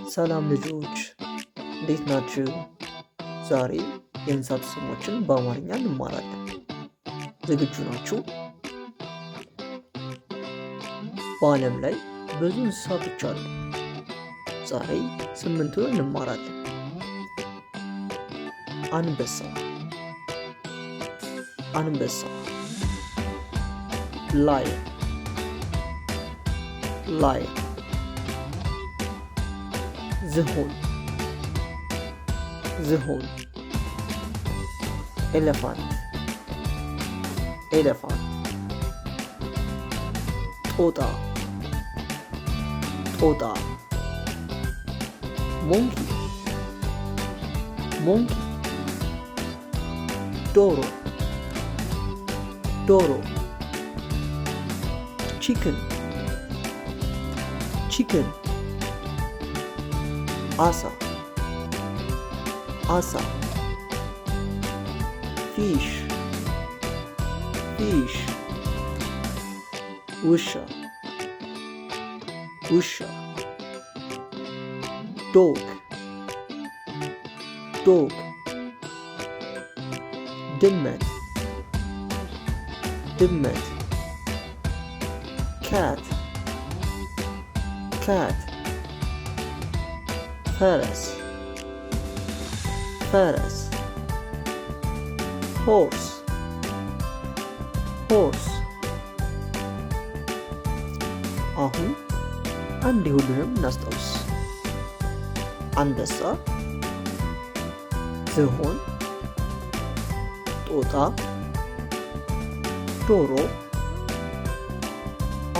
ሰላም ልጆች እንዴት ናችሁ? ዛሬ የእንስሳት ስሞችን በአማርኛ እንማራለን። ዝግጁ ናችሁ? በዓለም ላይ ብዙ እንስሳቶች አሉ። ዛሬ 8ቱን እንማራለን። አንበሳ አንበሳ ላየን ላየን ዝሆን ዝሆን ኤሌፋንት ኤሌፋንት ጦጣ ጦጣ ሞንኪ ሞንኪ ዶሮ ዶሮ ቺክን ቺክን አሳ አሳ ፊሽ ፊሽ ውሻ ውሻ ዶግ ዶግ ድመት ድመት cat cat ፈረስ ፈረስ horse horse አሁን አንድ ሁሉንም እናስታውስ። አንበሳ ዝሆን ጦጣ ዶሮ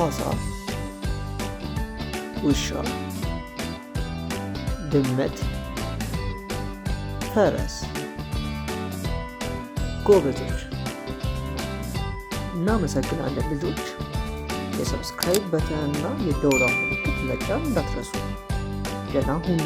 አሳ ውሻ ድመት ፈረስ። ጎበዞች! እናመሰግናለን ልጆች። የሰብስክራይብ በተንና የደወል ምልክት መጫን እንዳትረሱ። ደህና ሁኑ።